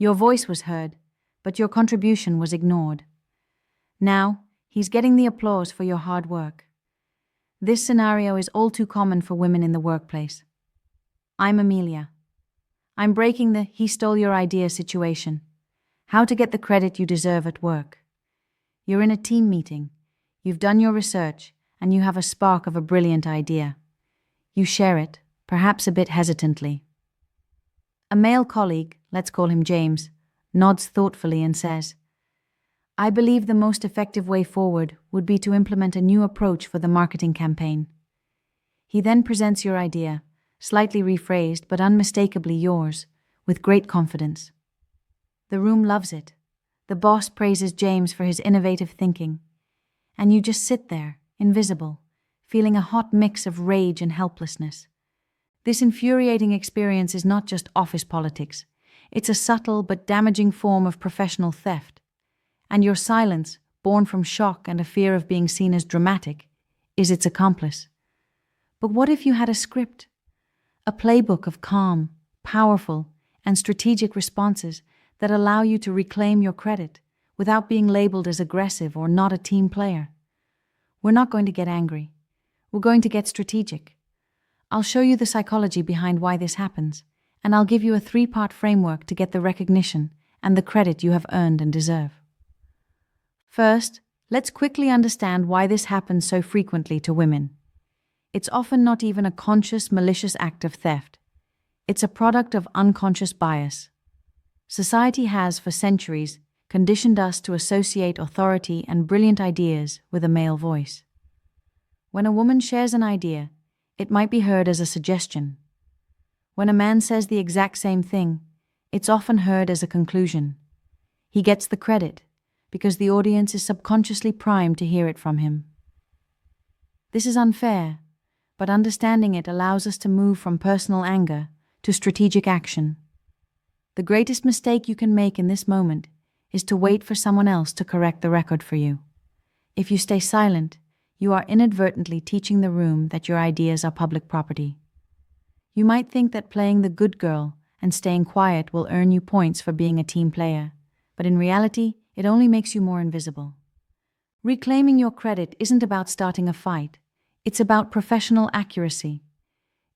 Your voice was heard, but your contribution was ignored. Now, he's getting the applause for your hard work. This scenario is all too common for women in the workplace. I'm Amelia. I'm breaking the "he stole your idea" situation. How to get the credit you deserve at work. You're in a team meeting. You've done your research, and you have a spark of a brilliant idea. You share it, perhaps a bit hesitantly. A male colleague, let's call him James, nods thoughtfully and says, "I believe the most effective way forward would be to implement a new approach for the marketing campaign." He then presents your idea, slightly rephrased but unmistakably yours, with great confidence. The room loves it. The boss praises James for his innovative thinking. And you just sit there, invisible, feeling a hot mix of rage and helplessness. This infuriating experience is not just office politics. It's a subtle but damaging form of professional theft. And your silence, born from shock and a fear of being seen as dramatic, is its accomplice. But what if you had a script? A playbook of calm, powerful, and strategic responses that allow you to reclaim your credit without being labeled as aggressive or not a team player. We're not going to get angry. We're going to get strategic. I'll show you the psychology behind why this happens, and I'll give you a 3-part framework to get the recognition and the credit you have earned and deserve. First, let's quickly understand why this happens so frequently to women. It's often not even a conscious, malicious act of theft. It's a product of unconscious bias. Society has, for centuries, conditioned us to associate authority and brilliant ideas with a male voice. When a woman shares an idea, it might be heard as a suggestion. When a man says the exact same thing, it's often heard as a conclusion. He gets the credit because the audience is subconsciously primed to hear it from him. This is unfair, but understanding it allows us to move from personal anger to strategic action. The greatest mistake you can make in this moment is to wait for someone else to correct the record for you. If you stay silent, you are inadvertently teaching the room that your ideas are public property. You might think that playing the good girl and staying quiet will earn you points for being a team player, but in reality, it only makes you more invisible. Reclaiming your credit isn't about starting a fight. It's about professional accuracy.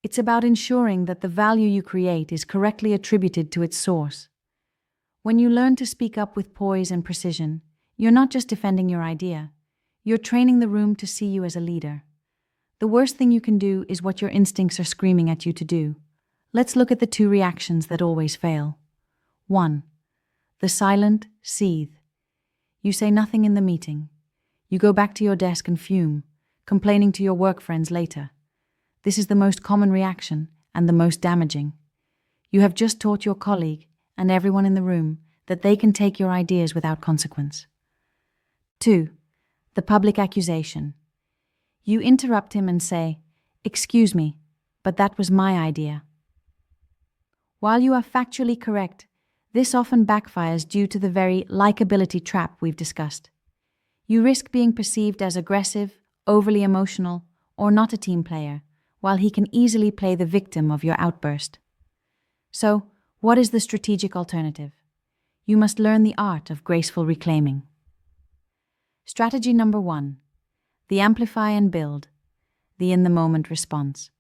It's about ensuring that the value you create is correctly attributed to its source. When you learn to speak up with poise and precision, you're not just defending your idea, you're training the room to see you as a leader. The worst thing you can do is what your instincts are screaming at you to do. Let's look at the 2 reactions that always fail. 1. The silent seethe. You say nothing in the meeting. You go back to your desk and fume, complaining to your work friends later. This is the most common reaction and the most damaging. You have just taught your colleague and everyone in the room that they can take your ideas without consequence. 2. The public accusation. You interrupt him and say, "Excuse me, but that was my idea." While you are factually correct, this often backfires due to the very likability trap we've discussed. You risk being perceived as aggressive, overly emotional, or not a team player, while he can easily play the victim of your outburst. So, what is the strategic alternative? You must learn the art of graceful reclaiming. Strategy number 1. The amplify and build. The in-the-moment response.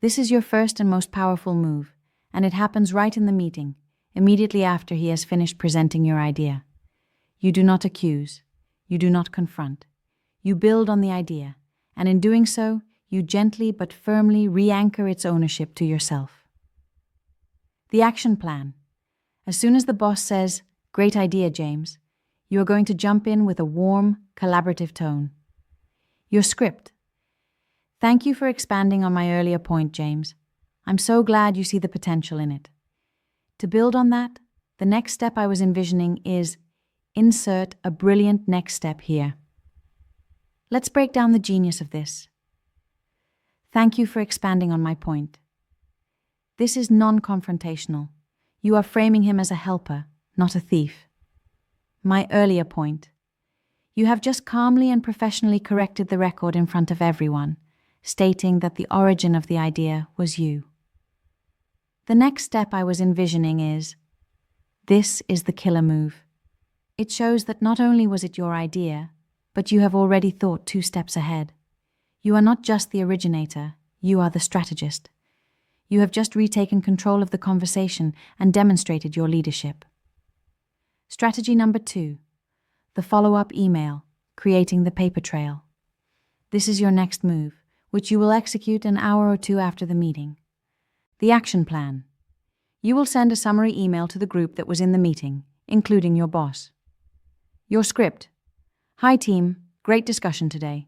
This is your first and most powerful move, and it happens right in the meeting, immediately after he has finished presenting your idea. You do not accuse. You do not confront. You build on the idea, and in doing so, you gently but firmly re-anchor its ownership to yourself. The action plan. As soon as the boss says, "Great idea, James," you are going to jump in with a warm, collaborative tone. Your script. Thank you for expanding on my earlier point, James. I'm so glad you see the potential in it. To build on that, the next step I was envisioning is insert a brilliant next step here. Let's break down the genius of this. Thank you for expanding on my point. This is non-confrontational. You are framing him as a helper, not a thief. My earlier point. You have just calmly and professionally corrected the record in front of everyone, stating that the origin of the idea was you. The next step I was envisioning is This is the killer move. It shows that not only was it your idea, but you have already thought 2 steps ahead. You are not just the originator, you are the strategist. You have just retaken control of the conversation and demonstrated your leadership. Strategy number 2. The follow-up email, creating the paper trail. This is your next move, which you will execute an hour or 2 after the meeting. The action plan. You will send a summary email to the group that was in the meeting, including your boss. Your script. Hi team, great discussion today.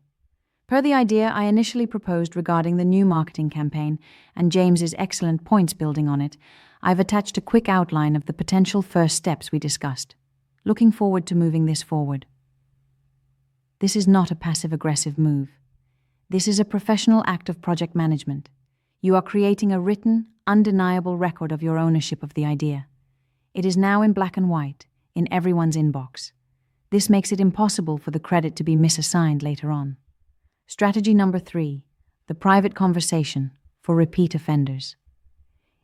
Per the idea I initially proposed regarding the new marketing campaign and James's excellent points building on it, I've attached a quick outline of the potential first steps we discussed. Looking forward to moving this forward. This is not a passive-aggressive move. This is a professional act of project management. You are creating a written, undeniable record of your ownership of the idea. It is now in black and white, in everyone's inbox. This makes it impossible for the credit to be misassigned later on. Strategy number 3, the private conversation for repeat offenders.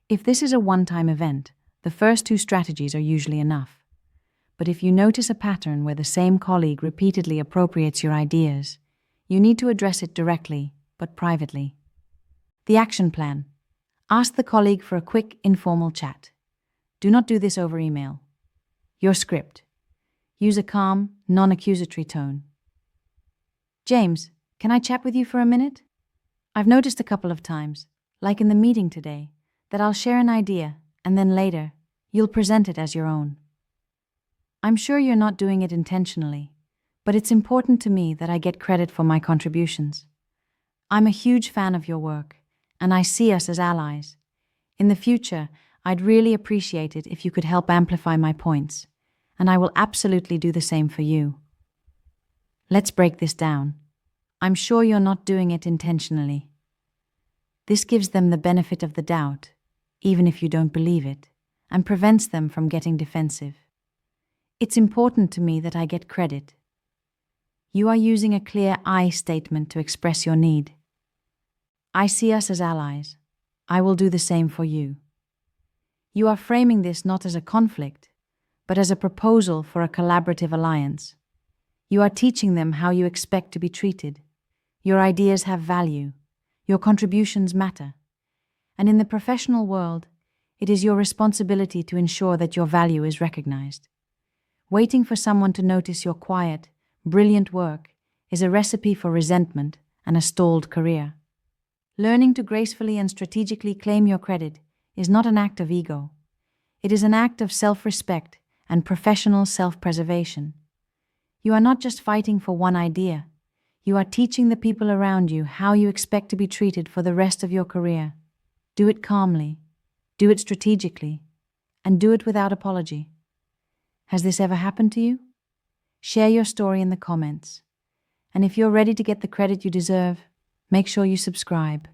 If this is a one-time event, the first 2 strategies are usually enough. But if you notice a pattern where the same colleague repeatedly appropriates your ideas, you need to address it directly, but privately. The action plan. Ask the colleague for a quick, informal chat. Do not do this over email. Your script. Use a calm, non-accusatory tone. James, can I chat with you for a minute? I've noticed a couple of times, like in the meeting today, that I'll share an idea and then later, you'll present it as your own. I'm sure you're not doing it intentionally, but it's important to me that I get credit for my contributions. I'm a huge fan of your work, and I see us as allies. In the future, I'd really appreciate it if you could help amplify my points, and I will absolutely do the same for you. Let's break this down. I'm sure you're not doing it intentionally. This gives them the benefit of the doubt, even if you don't believe it, and prevents them from getting defensive. It's important to me that I get credit. You are using a clear I statement to express your need. I see us as allies. I will do the same for you. You are framing this not as a conflict, but as a proposal for a collaborative alliance. You are teaching them how you expect to be treated. Your ideas have value. Your contributions matter. And in the professional world, it is your responsibility to ensure that your value is recognized. Waiting for someone to notice your quiet, brilliant work is a recipe for resentment and a stalled career. Learning to gracefully and strategically claim your credit is not an act of ego. It is an act of self-respect and professional self-preservation. You are not just fighting for one idea. You are teaching the people around you how you expect to be treated for the rest of your career. Do it calmly, do it strategically, and do it without apology. Has this ever happened to you? Share your story in the comments. And if you're ready to get the credit you deserve, make sure you subscribe.